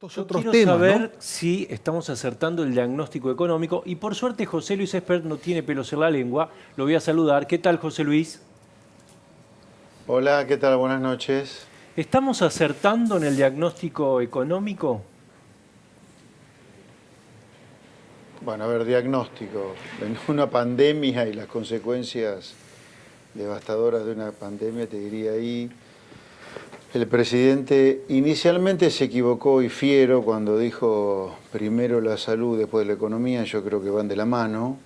Yo Otros quiero temas, saber ¿no? si estamos acertando el diagnóstico económico y por suerte José Luis Espert no tiene pelos en la lengua. Lo voy a saludar. ¿Qué tal, José Luis? Hola, ¿qué tal? Buenas noches. ¿Estamos acertando en el diagnóstico económico? Bueno, a ver, diagnóstico. En una pandemia y las consecuencias devastadoras de una pandemia, te diría ahí, el presidente inicialmente se equivocó y fiero cuando dijo primero la salud, después la economía, yo creo que van de la mano.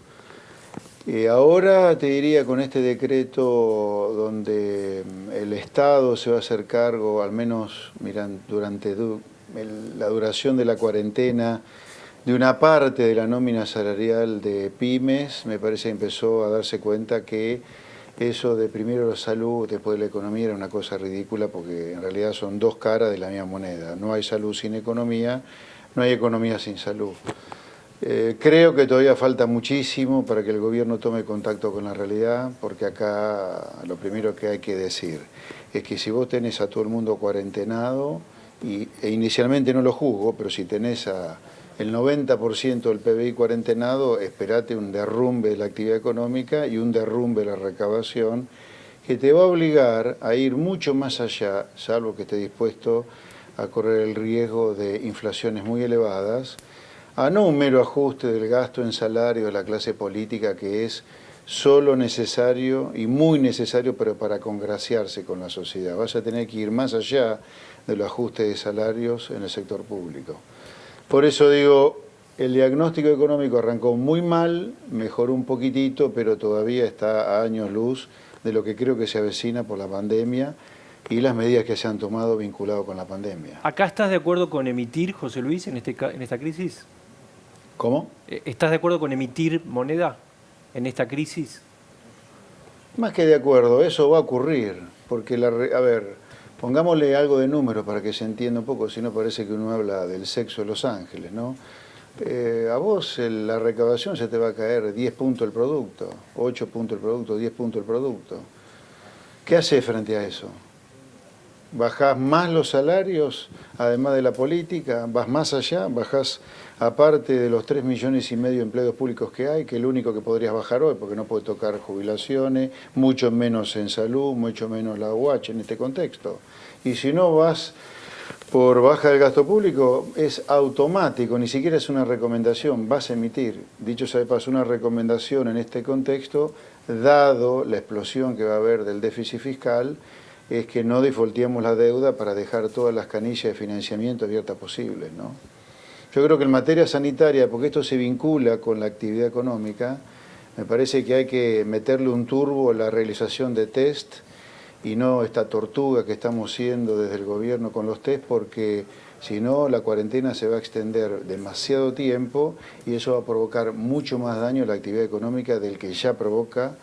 Ahora te diría con este decreto donde el Estado se va a hacer cargo, al menos miran, durante la duración de la cuarentena, de una parte de la nómina salarial de pymes, me parece que empezó a darse cuenta que eso de primero la salud, después la economía era una cosa ridícula porque en realidad son dos caras de la misma moneda. No hay salud sin economía, no hay economía sin salud. Creo que todavía falta muchísimo para que el gobierno tome contacto con la realidad, porque acá lo primero que hay que decir es que si vos tenés a todo el mundo cuarentenado, e inicialmente no lo juzgo, pero si tenés a el 90% del PBI cuarentenado, esperate un derrumbe de la actividad económica y un derrumbe de la recaudación, que te va a obligar a ir mucho más allá, salvo que esté dispuesto a correr el riesgo de inflaciones muy elevadas, a no un mero ajuste del gasto en salario de la clase política que es solo necesario y muy necesario, pero para congraciarse con la sociedad. Vas a tener que ir más allá de los ajustes de salarios en el sector público. Por eso digo, el diagnóstico económico arrancó muy mal, mejoró un poquitito, pero todavía está a años luz de lo que creo que se avecina por la pandemia y las medidas que se han tomado vinculado con la pandemia. ¿Acá estás de acuerdo con emitir, José Luis, en esta crisis? ¿Cómo? ¿Estás de acuerdo con emitir moneda en esta crisis? Más que de acuerdo, eso va a ocurrir, porque a ver, pongámosle algo de número para que se entienda un poco, si no parece que uno habla del sexo de Los Ángeles, ¿no? A vos la recaudación se te va a caer 10 puntos el producto, 8 puntos el producto, 10 puntos el producto. ¿Qué haces frente a eso? ¿Bajás más los salarios, además de la política? ¿Vas más allá? ¿Bajás, aparte de los 3,5 millones de empleos públicos que hay, que es lo único que podrías bajar hoy, porque no puede tocar jubilaciones, mucho menos en salud, mucho menos la UH en este contexto? Y si no vas por baja del gasto público, es automático, ni siquiera es una recomendación, vas a emitir, dicho sea de paso, una recomendación en este contexto, dado la explosión que va a haber del déficit fiscal, es que no defaultemos la deuda para dejar todas las canillas de financiamiento abiertas posibles, ¿no? Yo creo que en materia sanitaria, porque esto se vincula con la actividad económica, me parece que hay que meterle un turbo a la realización de test y no esta tortuga que estamos haciendo desde el gobierno con los test, porque si no la cuarentena se va a extender demasiado tiempo y eso va a provocar mucho más daño a la actividad económica del que ya provoca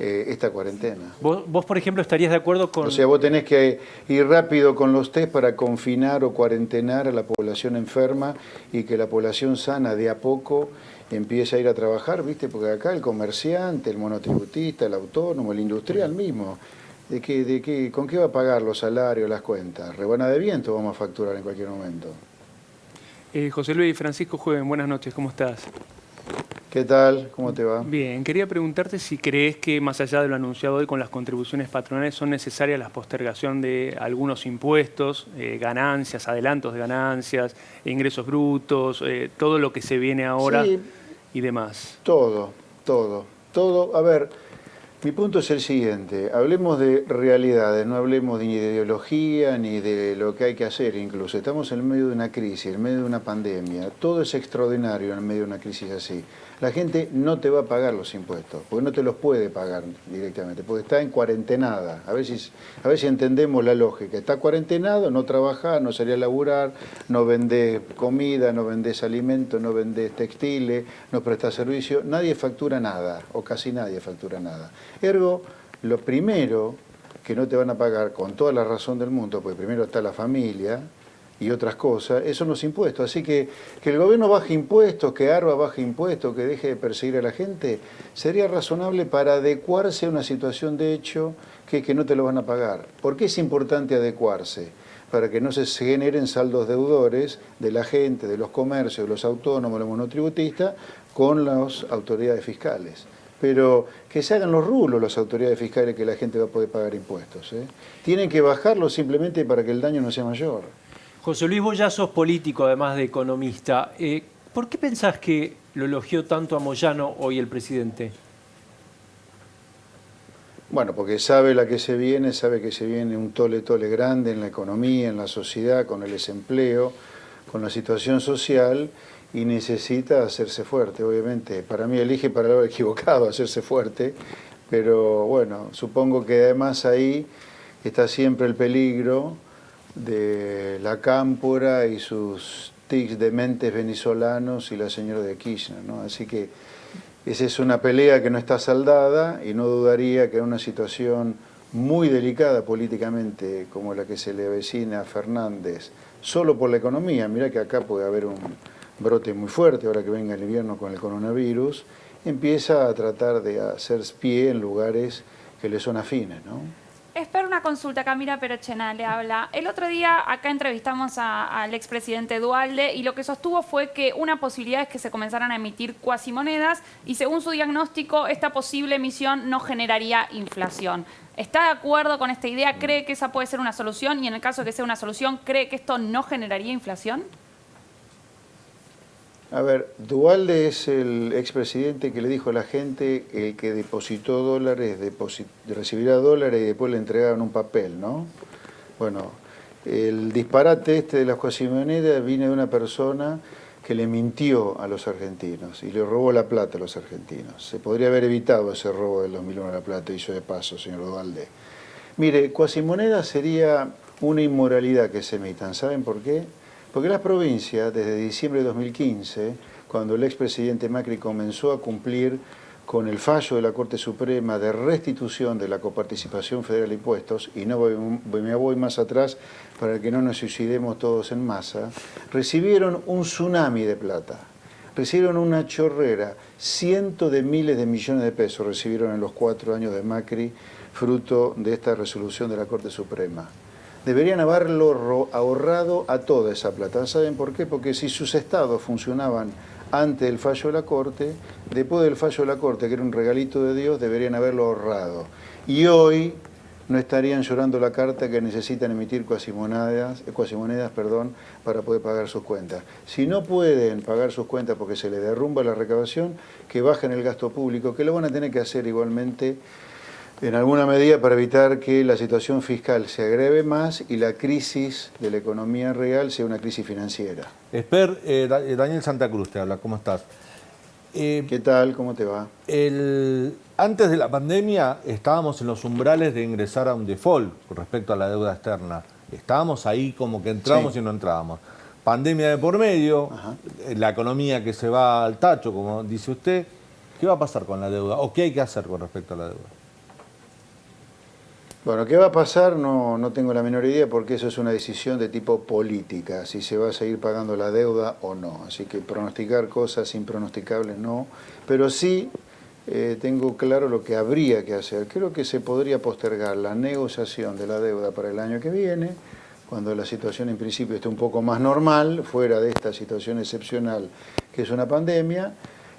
esta cuarentena. ¿Vos, por ejemplo, estarías de acuerdo O sea, con... vos tenés que ir rápido con los test para confinar o cuarentenar a la población enferma y que la población sana de a poco empiece a ir a trabajar, ¿viste? Porque acá el comerciante, el monotributista, el autónomo, el industrial mismo, ¿con qué va a pagar los salarios, las cuentas? Rebana de viento vamos a facturar en cualquier momento. José Luis, Francisco Juven, buenas noches, ¿cómo estás? ¿Qué tal? ¿Cómo te va? Bien, quería preguntarte si crees que más allá de lo anunciado hoy con las contribuciones patronales son necesarias la postergación de algunos impuestos, ganancias, adelantos de ganancias, ingresos brutos, todo lo que se viene ahora Sí, y demás. todo. A ver, mi punto es el siguiente, hablemos de realidades, no hablemos de ni de ideología ni de lo que hay que hacer incluso. Estamos en medio de una crisis, en medio de una pandemia, todo es extraordinario en medio de una crisis así. La gente no te va a pagar los impuestos, porque no te los puede pagar directamente, porque está en cuarentenada. A ver si entendemos la lógica. Está cuarentenado, no trabajás, no salís a laburar, no vendés comida, no vendés alimentos, no vendés textiles, no prestás servicio. Nadie factura nada, o casi nadie factura nada. Ergo, lo primero que no te van a pagar con toda la razón del mundo, porque primero está la familia y otras cosas, son los impuestos. Así que el gobierno baje impuestos, que ARBA baje impuestos, que deje de perseguir a la gente, sería razonable para adecuarse a una situación de hecho que no te lo van a pagar. ¿Por qué es importante adecuarse? para que no se generen saldos deudores de la gente, de los comercios, de los autónomos, los monotributistas, con las autoridades fiscales. Pero que se hagan los rulos las autoridades fiscales que la gente va a poder pagar impuestos. Tienen que bajarlo simplemente para que el daño no sea mayor. José Luis, vos ya sos político, además de economista. ¿Por qué pensás que lo elogió tanto a Moyano hoy el presidente? Bueno, porque sabe la que se viene, sabe que se viene un tole grande en la economía, en la sociedad, con el desempleo, con la situación social, y necesita hacerse fuerte, obviamente. Para mí elige para lo equivocado, hacerse fuerte, pero bueno, supongo que además ahí está siempre el peligro de la cámpora y sus tics de mentes venezolanos y la señora de Kirchner, ¿no? Así que esa es una pelea que no está saldada, y no dudaría que en una situación muy delicada políticamente como la que se le avecina a Fernández, solo por la economía, mira que acá puede haber un brote muy fuerte ahora que venga el invierno con el coronavirus, empieza a tratar de hacer pie en lugares que le son afines, ¿no? Espera una consulta, Camila Perochena le habla. El otro día acá entrevistamos al expresidente Duhalde y lo que sostuvo fue que una posibilidad es que se comenzaran a emitir cuasimonedas y según su diagnóstico esta posible emisión no generaría inflación. ¿Está de acuerdo con esta idea? ¿Cree que esa puede ser una solución? Y en el caso de que sea una solución, ¿cree que esto no generaría inflación? A ver, Duhalde es el expresidente que le dijo a la gente el que depositó dólares, recibirá dólares y después le entregaron un papel, ¿no? Bueno, el disparate este de las cuasimonedas viene de una persona que le mintió a los argentinos y le robó la plata a los argentinos. Se podría haber evitado ese robo de los millones de la plata, hizo de paso, señor Duhalde. Mire, cuasimonedas sería una inmoralidad que se emitan. ¿Saben por qué? Porque las provincias, desde diciembre de 2015, cuando el expresidente Macri comenzó a cumplir con el fallo de la Corte Suprema de restitución de la coparticipación federal de impuestos, y no me voy más atrás para que no nos suicidemos todos en masa, recibieron un tsunami de plata, recibieron una chorrera, cientos de miles de millones de pesos recibieron en los 4 años de Macri, fruto de esta resolución de la Corte Suprema. Deberían haberlo ahorrado a toda esa plata. ¿Saben por qué? Porque si sus estados funcionaban antes del fallo de la Corte, después del fallo de la Corte, que era un regalito de Dios, deberían haberlo ahorrado. Y hoy no estarían llorando la carta que necesitan emitir cuasimonedas, para poder pagar sus cuentas. Si no pueden pagar sus cuentas porque se les derrumba la recaudación, que bajen el gasto público, que lo van a tener que hacer igualmente en alguna medida para evitar que la situación fiscal se agreve más y la crisis de la economía real sea una crisis financiera. Daniel Santa Cruz te habla, ¿cómo estás? ¿Qué tal? ¿Cómo te va? Antes de la pandemia estábamos en los umbrales de ingresar a un default con respecto a la deuda externa. Estábamos ahí como que entramos y no entrábamos. Pandemia de por medio, la economía que se va al tacho, como dice usted. ¿Qué va a pasar con la deuda? ¿O qué hay que hacer con respecto a la deuda? Bueno, ¿qué va a pasar? No tengo la menor idea porque eso es una decisión de tipo política, si se va a seguir pagando la deuda o no. Así que pronosticar cosas impronosticables no, pero sí tengo claro lo que habría que hacer. Creo que se podría postergar la negociación de la deuda para el año que viene, cuando la situación en principio esté un poco más normal, fuera de esta situación excepcional que es una pandemia,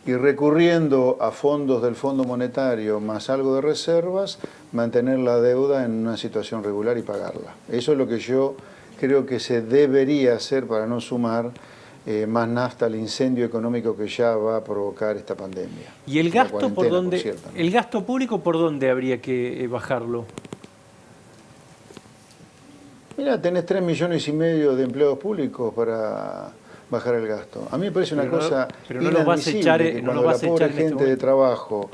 y recurriendo a fondos del Fondo Monetario más algo de reservas, mantener la deuda en una situación regular y pagarla. Eso es lo que yo creo que se debería hacer para no sumar más nafta al incendio económico que ya va a provocar esta pandemia. ¿Y el gasto por dónde? Por cierto, ¿no? ¿El gasto público por dónde habría que bajarlo? Mira, tenés 3,5 millones de empleados públicos para bajar el gasto. A mí me parece una cosa pero no los vas a echar, que no cuando los vas la a pobre echar en gente este de momento. trabajo...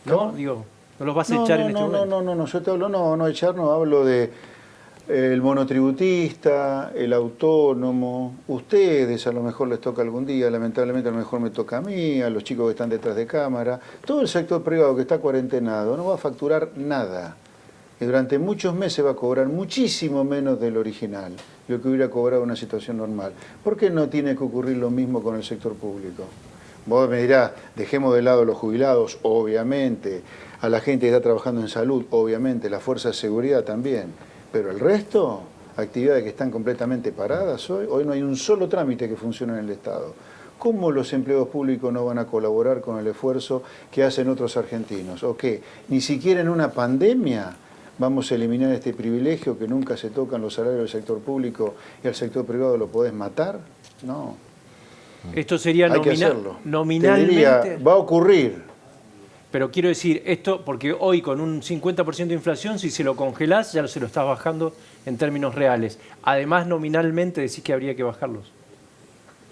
¿No? Digo, no los vas a echar en este momento. No, yo te hablo, no echar, no, hablo de el monotributista, el autónomo, ustedes a lo mejor les toca algún día, lamentablemente a lo mejor me toca a mí, a los chicos que están detrás de cámara, todo el sector privado que está cuarentenado no va a facturar nada. Y durante muchos meses va a cobrar muchísimo menos del original, lo que hubiera cobrado en una situación normal. ¿Por qué no tiene que ocurrir lo mismo con el sector público? Vos me dirás, dejemos de lado a los jubilados, obviamente, a la gente que está trabajando en salud, obviamente, la fuerza de seguridad también, pero el resto, actividades que están completamente paradas hoy. Hoy no hay un solo trámite que funcione en el Estado. ¿Cómo los empleados públicos no van a colaborar con el esfuerzo que hacen otros argentinos? ¿O qué? Ni siquiera en una pandemia vamos a eliminar este privilegio que nunca se tocan los salarios del sector público y al sector privado lo podés matar. No. Esto sería Hay que hacerlo. nominalmente. Te diría, va a ocurrir. Pero quiero decir esto porque hoy con un 50% de inflación, si se lo congelás, ya se lo estás bajando en términos reales. Además, nominalmente decís que habría que bajarlos.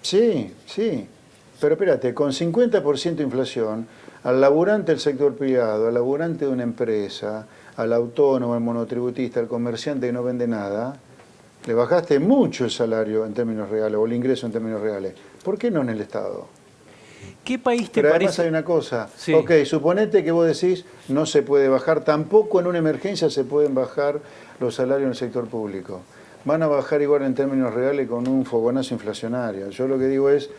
Sí, sí. Pero espérate, con 50% de inflación, al laburante del sector privado, al laburante de una empresa, al autónomo, al monotributista, al comerciante que no vende nada, le bajaste mucho el salario en términos reales o el ingreso en términos reales. ¿Por qué no en el Estado? ¿Qué país te Pero además parece? hay una cosa. Sí. Ok, suponete que vos decís no se puede bajar, tampoco en una emergencia se pueden bajar los salarios en el sector público. Van a bajar igual en términos reales con un fogonazo inflacionario. Yo lo que digo es,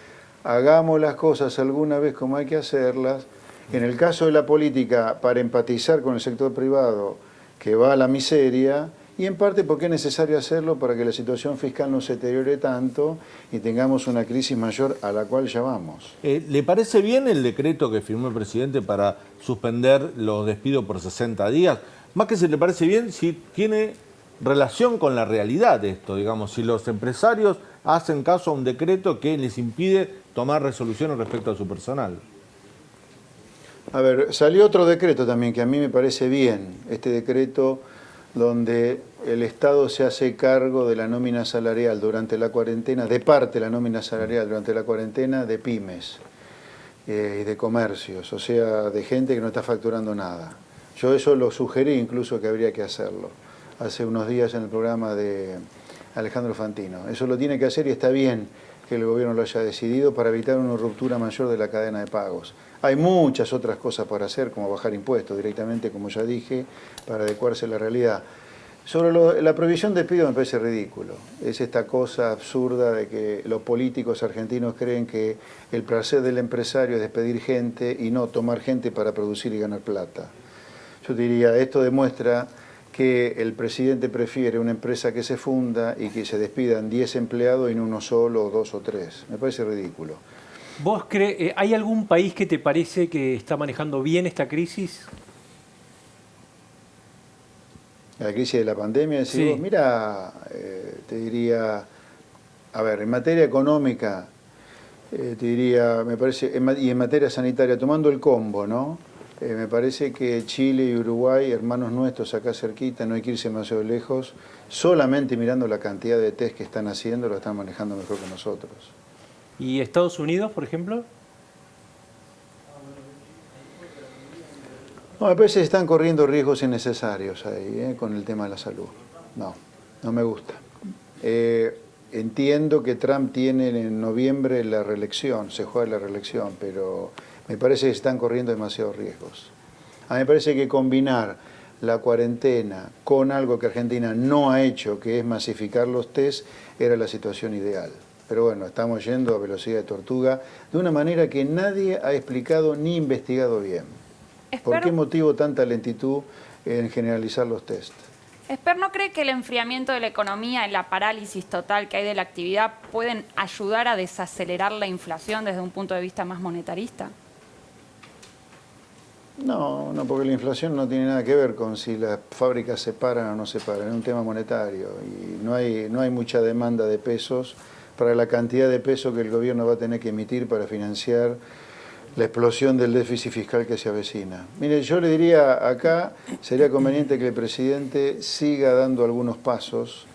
hagamos las cosas alguna vez como hay que hacerlas. En el caso de la política, para empatizar con el sector privado, que va a la miseria, y en parte porque es necesario hacerlo para que la situación fiscal no se deteriore tanto y tengamos una crisis mayor a la cual ya vamos. ¿Le parece bien el decreto que firmó el presidente para suspender los despidos por 60 días? Más que si le parece bien, si tiene relación con la realidad esto, digamos, si los empresarios hacen caso a un decreto que les impide tomar resoluciones respecto a su personal. A ver, salió otro decreto también que a mí me parece bien, este decreto donde el Estado se hace cargo de la nómina salarial durante la cuarentena, de parte de la nómina salarial durante la cuarentena de pymes y de comercios, o sea, de gente que no está facturando nada. Yo eso lo sugerí incluso que habría que hacerlo, hace unos días en el programa de Alejandro Fantino. Eso lo tiene que hacer y está bien que el gobierno lo haya decidido para evitar una ruptura mayor de la cadena de pagos. Hay muchas otras cosas para hacer, como bajar impuestos directamente, como ya dije, para adecuarse a la realidad. Sobre la prohibición de despido me parece ridículo. Es esta cosa absurda de que los políticos argentinos creen que el placer del empresario es despedir gente y no tomar gente para producir y ganar plata. Yo diría, esto demuestra que el presidente prefiere una empresa que se funda y que se despidan 10 empleados y no uno solo, o 2 o 3. Me parece ridículo. ¿Vos crees, hay algún país que te parece que está manejando bien esta crisis? La crisis de la pandemia, decís Sí. vos, mira, te diría, a ver, en materia económica, te diría, me parece, y en materia sanitaria, tomando el combo, ¿no? Me parece que Chile y Uruguay, hermanos nuestros acá cerquita, no hay que irse demasiado lejos, solamente mirando la cantidad de test que están haciendo, lo están manejando mejor que nosotros. ¿Y Estados Unidos, por ejemplo? No, me parece que están corriendo riesgos innecesarios ahí, con el tema de la salud. No, no me gusta. Entiendo que Trump tiene en noviembre la reelección, se juega la reelección, pero me parece que están corriendo demasiados riesgos. A mí me parece que combinar la cuarentena con algo que Argentina no ha hecho, que es masificar los test, era la situación ideal. Pero bueno, estamos yendo a velocidad de tortuga de una manera que nadie ha explicado ni investigado bien. ¿Por qué motivo tanta lentitud en generalizar los test? Esper, ¿no cree que el enfriamiento de la economía y la parálisis total que hay de la actividad pueden ayudar a desacelerar la inflación desde un punto de vista más monetarista? No, no, porque la inflación no tiene nada que ver con si las fábricas se paran o no se paran, es un tema monetario y no hay mucha demanda de pesos para la cantidad de pesos que el gobierno va a tener que emitir para financiar la explosión del déficit fiscal que se avecina. Mire, yo le diría acá, sería conveniente que el presidente siga dando algunos pasos.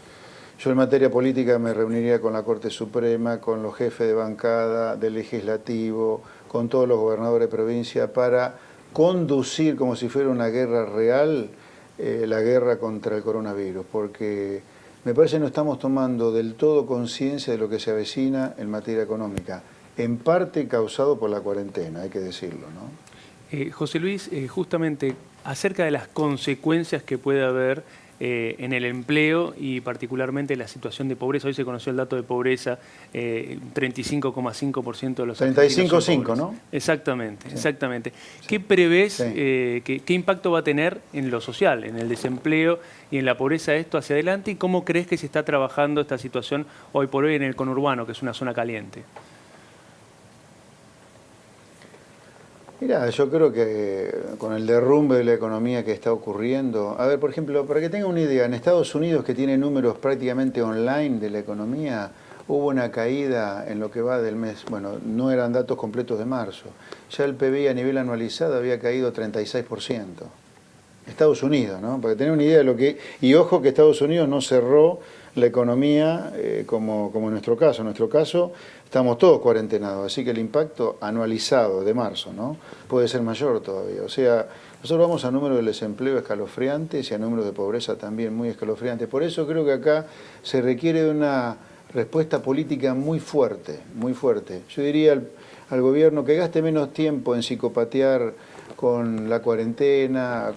Yo en materia política me reuniría con la Corte Suprema, con los jefes de bancada, del legislativo, con todos los gobernadores de provincia para conducir como si fuera una guerra real, la guerra contra el coronavirus, porque me parece que no estamos tomando del todo conciencia de lo que se avecina en materia económica, en parte causado por la cuarentena, hay que decirlo, ¿no? José Luis, justamente acerca de las consecuencias que puede haber en el empleo y particularmente la situación de pobreza. Hoy se conoció el dato de pobreza, 35,5% de los argentinos son 35,5, pobres. ¿no? Exactamente, Sí. exactamente. ¿Qué prevés, Sí. qué impacto va a tener en lo social, en el desempleo y en la pobreza esto hacia adelante? ¿Y cómo crees que se está trabajando esta situación hoy por hoy en el conurbano, que es una zona caliente? Mira, yo creo que con el derrumbe de la economía que está ocurriendo, a ver, por ejemplo, para que tenga una idea, en Estados Unidos, que tiene números prácticamente online de la economía, hubo una caída en lo que va del mes, bueno, no eran datos completos de marzo, ya el PBI a nivel anualizado había caído 36%. Estados Unidos, ¿no? Para tener una idea de lo que... Y ojo que Estados Unidos no cerró la economía como en nuestro caso. En nuestro caso estamos todos cuarentenados, así que el impacto anualizado de marzo, ¿no?, puede ser mayor todavía. O sea, nosotros vamos a números de desempleo escalofriantes y a números de pobreza también muy escalofriantes. Por eso creo que acá se requiere de una respuesta política muy fuerte, muy fuerte. Yo diría al gobierno que gaste menos tiempo en psicopatear con la cuarentena,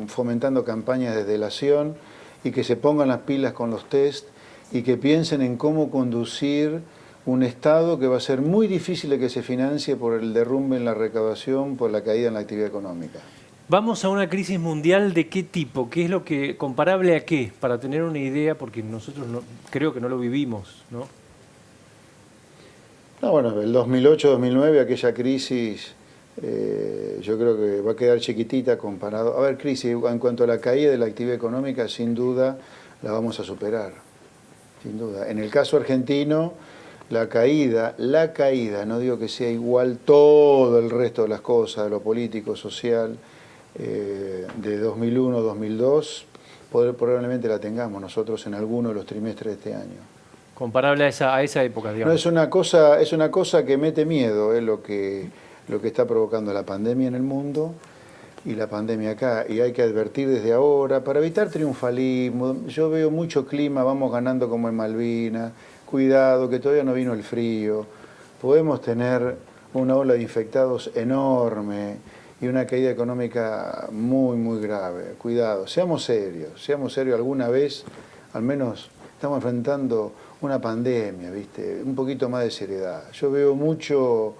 fomentando campañas de delación, y que se pongan las pilas con los test y que piensen en cómo conducir un Estado que va a ser muy difícil de que se financie por el derrumbe en la recaudación, por la caída en la actividad económica. ¿Vamos a una crisis mundial de qué tipo? ¿Qué es lo que, comparable a qué? Para tener una idea, porque nosotros creo que no lo vivimos, ¿no? No, bueno, el 2008-2009, aquella crisis, yo creo que va a quedar chiquitita comparado. A ver, crisis, en cuanto a la caída de la actividad económica, sin duda la vamos a superar, sin duda. En el caso argentino, la caída, no digo que sea igual todo el resto de las cosas, de lo político, social, de 2001-2002, probablemente la tengamos nosotros en alguno de los trimestres de este año. Comparable a esa época, digamos. No, es una cosa que mete miedo, lo que está provocando la pandemia en el mundo y la pandemia acá. Y hay que advertir desde ahora, para evitar triunfalismo. Yo veo mucho clima, vamos ganando como en Malvinas. Cuidado, que todavía no vino el frío. Podemos tener una ola de infectados enorme y una caída económica muy, muy grave. Cuidado, seamos serios alguna vez, al menos estamos enfrentando una pandemia, ¿viste? Un poquito más de seriedad. Yo veo mucho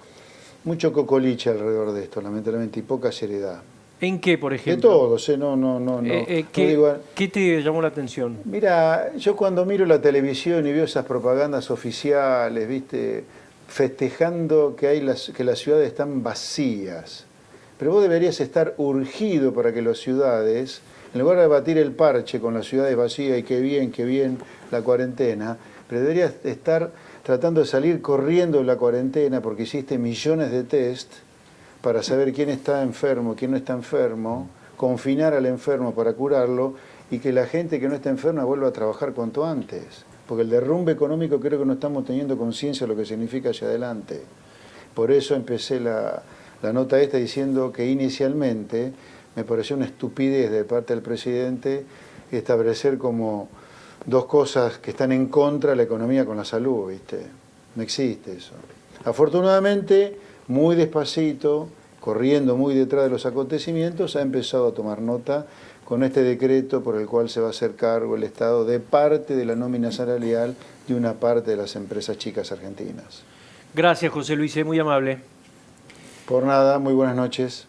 cocoliche alrededor de esto, lamentablemente, y poca seriedad. ¿En qué, por ejemplo? De todos, no ¿Qué te llamó la atención? Mira, yo cuando miro la televisión y veo esas propagandas oficiales, ¿viste?, festejando que las ciudades están vacías. Pero vos deberías estar urgido para que las ciudades, en lugar de batir el parche con las ciudades vacías y qué bien la cuarentena, pero deberías estar tratando de salir corriendo de la cuarentena porque hiciste millones de test para saber quién está enfermo, quién no está enfermo, confinar al enfermo para curarlo y que la gente que no está enferma vuelva a trabajar cuanto antes. Porque el derrumbe económico creo que no estamos teniendo conciencia de lo que significa hacia adelante. Por eso empecé la nota esta diciendo que inicialmente me pareció una estupidez de parte del presidente establecer como dos cosas que están en contra de la economía con la salud, ¿viste? No existe eso. Afortunadamente, muy despacito, corriendo muy detrás de los acontecimientos, ha empezado a tomar nota con este decreto por el cual se va a hacer cargo el Estado de parte de la nómina salarial de una parte de las empresas chicas argentinas. Gracias, José Luis, muy amable. Por nada, muy buenas noches.